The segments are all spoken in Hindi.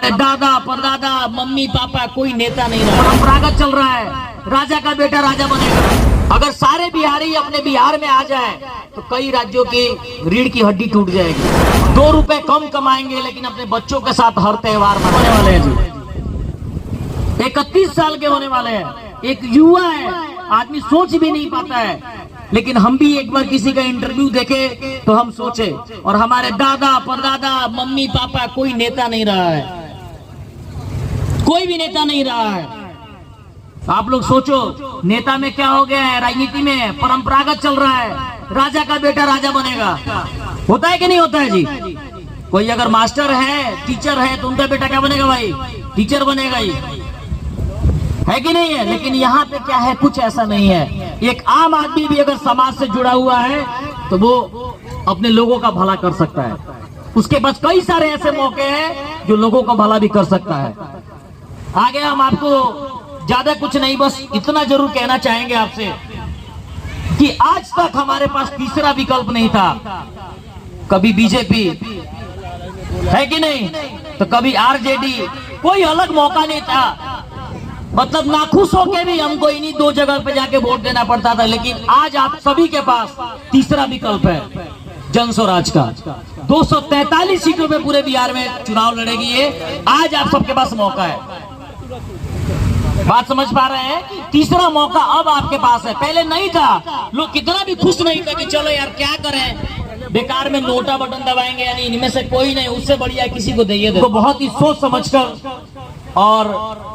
अपने दादा परदादा मम्मी पापा कोई नेता नहीं रहा, परंपरागत चल रहा है, राजा का बेटा राजा बनेगा। अगर सारे बिहारी अपने बिहार में आ जाए तो कई राज्यों की रीढ़ की हड्डी टूट जाएगी। 2 रुपए कम कमाएंगे लेकिन अपने बच्चों के साथ हर त्योहार मनाने वाले हैं जी। 31 साल के होने वाले हैं, एक युवा है, आदमी सोच भी नहीं पाता है। लेकिन हम भी एक बार किसी का इंटरव्यू देखे तो हम सोचे, और हमारे दादा परदादा मम्मी पापा कोई नेता नहीं रहा है, कोई भी नेता नहीं रहा है। आप लोग सोचो नेता में क्या हो गया है, राजनीति में परंपरागत चल रहा है, राजा का बेटा राजा बनेगा। होता है कि नहीं होता है जी? कोई अगर मास्टर है, टीचर है, तो उनका बेटा क्या बनेगा भाई? टीचर बनेगा ही, है कि नहीं है? लेकिन यहाँ पे क्या है, कुछ ऐसा नहीं है। एक आम आदमी भी अगर समाज से जुड़ा हुआ है तो वो अपने लोगों का भला कर सकता है। उसके पास कई सारे ऐसे मौके हैं जो लोगों का भला भी कर सकता है। आगे हम आपको ज्यादा कुछ नहीं, बस इतना जरूर कहना चाहेंगे आपसे कि आज तक हमारे पास तीसरा विकल्प नहीं था। कभी बीजेपी, है कि नहीं, तो कभी आरजेडी, कोई अलग मौका नहीं था। मतलब नाखुश होके भी हमको इन्हीं 2 जगह पे जाके वोट देना पड़ता था। लेकिन आज आप सभी के पास तीसरा विकल्प है, जन स्वराज का। 243 सीटों पे पूरे बिहार में चुनाव लड़ेगी ये, आज आप सबके पास मौका है। बात समझ पा रहे हैं? तीसरा मौका अब आपके पास है, पहले नहीं था। लोग कितना भी खुश नहीं थे कि चलो यार क्या करें, बेकार में नोटा बटन दबाएंगे, यानी इनमें से कोई नहीं, उससे बढ़िया किसी को दे दो। तो बहुत ही सोच समझकर और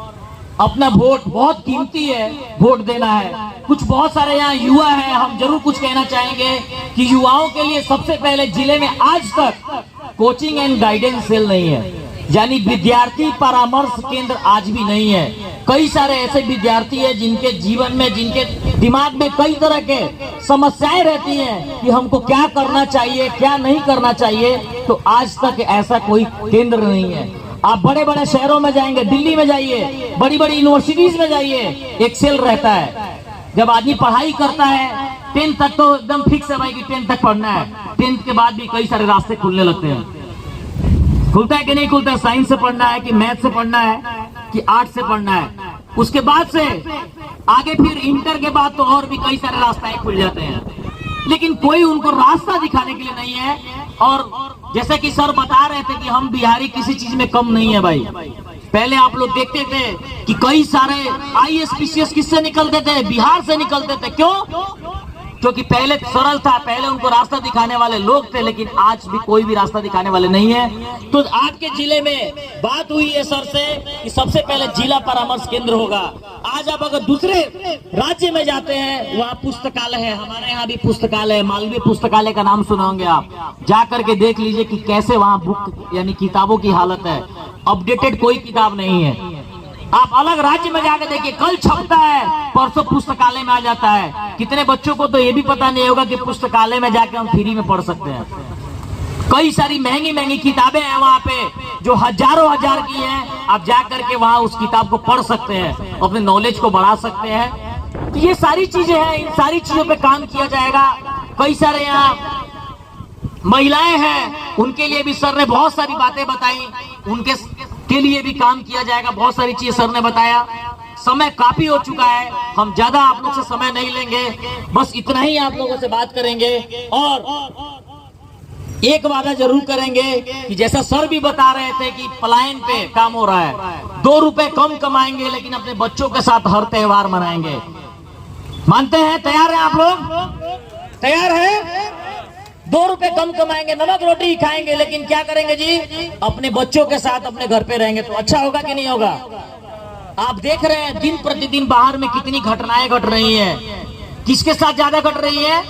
अपना वोट, बहुत कीमती है, वोट देना है। कुछ बहुत सारे यहाँ युवा हैं, हम जरूर कुछ कहना चाहेंगे कि युवाओं के लिए सबसे पहले जिले में आज तक कोचिंग एंड गाइडेंस सेल नहीं है, यानी विद्यार्थी परामर्श केंद्र आज भी नहीं है। कई सारे ऐसे विद्यार्थी हैं जिनके जीवन में, जिनके दिमाग में कई तरह के समस्याएं रहती हैं कि हमको क्या करना चाहिए, क्या नहीं करना चाहिए, तो आज तक ऐसा कोई केंद्र नहीं है। आप बड़े बड़े शहरों में जाएंगे, दिल्ली में जाइए, बड़ी बड़ी यूनिवर्सिटीज में जाइए, एक सेल रहता है। जब आदमी पढ़ाई करता है 10th तक तो एकदम फिक्स है भाई कि 10th तक पढ़ना है। 10th के बाद भी कई सारे रास्ते खुलने लगते हैं। खुलता है कि नहीं खुलता है? साइंस से पढ़ना है कि मैथ से पढ़ना है कि आर्ट से पढ़ना है। उसके बाद से आगे फिर इंटर के बाद तो और भी कई सारे रास्ते खुल जाते हैं, लेकिन कोई उनको रास्ता दिखाने के लिए नहीं है। और जैसे कि सर बता रहे थे कि हम बिहारी किसी चीज में कम नहीं है भाई। पहले आप लोग देखते थे कि कई सारे IAS PCS किससे निकलते थे? बिहार से निकलते थे। क्यों? क्योंकि पहले सरल था, पहले उनको रास्ता दिखाने वाले लोग थे। लेकिन आज भी कोई भी रास्ता दिखाने वाले नहीं है। तो आपके जिले में बात हुई है सर से कि सबसे पहले जिला परामर्श केंद्र होगा। आज आप अगर दूसरे राज्य में जाते हैं, वहाँ पुस्तकालय है, हमारे यहाँ भी पुस्तकालय है, मालवीय पुस्तकालय का नाम सुने होंगे आप। जा करके देख लीजिए कि कैसे वहाँ बुक यानी किताबों की हालत है। अपडेटेड कोई किताब नहीं है। आप अलग राज्य में जाकर देखिए, कल छपता है, परसों पुस्तकालय में आ जाता है। कितने बच्चों को तो ये भी पता नहीं होगा कि पुस्तकालय में जाकर हम फ्री में पढ़ सकते हैं। कई सारी महंगी महंगी किताबें हैं वहाँ पे जो हजारों हजार की हैं। आप जाकर के वहाँ उस किताब को पढ़ सकते हैं, अपने नॉलेज को बढ़ा सकते हैं। तो ये सारी चीजें हैं, इन सारी चीजों पे काम किया जाएगा। कई सारे यहाँ महिलाएं हैं, उनके लिए भी सर ने बहुत सारी बातें बताई, उनके के लिए भी काम किया जाएगा। बहुत सारी चीजें सर ने बताया। समय काफी हो चुका है, हम ज्यादा आप लोग से समय नहीं लेंगे, बस इतना ही आप लोगों से बात करेंगे। और एक वादा जरूर करेंगे कि जैसा सर भी बता रहे थे कि पलायन पे काम हो रहा है, 2 रुपए कम कमाएंगे लेकिन अपने बच्चों के साथ हर त्योहार मनाएंगे। मानते हैं? तैयार हैं आप लोग? तैयार है? 2 रुपए कम कमाएंगे, नमक रोटी खाएंगे, लेकिन क्या करेंगे जी? अपने बच्चों के साथ अपने घर पे रहेंगे। तो अच्छा होगा कि नहीं होगा? आप देख रहे हैं दिन प्रतिदिन बाहर में कितनी घटनाएं घट रही हैं। किसके साथ ज्यादा घट रही है?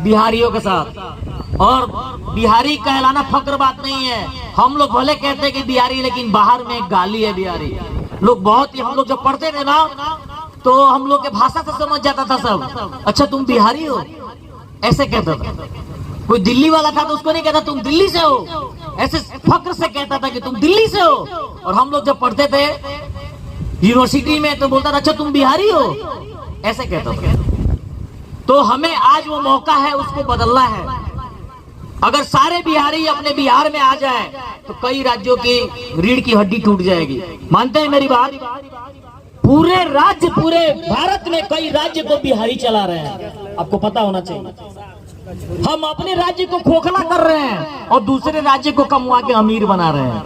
बिहारियों के साथ। और बिहारी कहलाना फक्र बात नहीं है। हम लोग भले कहते हैं कि बिहारी, लेकिन बाहर में एक गाली है बिहारी। लोग बहुत ही, हम लोग जब पढ़ते थे ना तो हम लोग के भाषा से समझ जाता था सब, अच्छा तुम बिहारी हो, ऐसे कहता था। कोई दिल्ली वाला था तो उसको नहीं कहता तुम दिल्ली से हो, ऐसे फक्र से कहता था कि तुम दिल्ली से हो। और हम लोग जब पढ़ते थे यूनिवर्सिटी में तो बोलता था अच्छा तुम बिहारी हो, ऐसे कहता था। तो हमें आज वो मौका है, उसको बदलना है। अगर सारे बिहारी अपने बिहार में आ जाए तो कई राज्यों की रीढ़ की हड्डी टूट जाएगी। मानते हैं मेरी बात? पूरे राज्य, पूरे भारत में कई राज्य को बिहारी चला रहे हैं, आपको पता होना चाहिए। हम अपने राज्य को खोखला कर रहे हैं और दूसरे राज्य को कमवा के अमीर बना रहे हैं।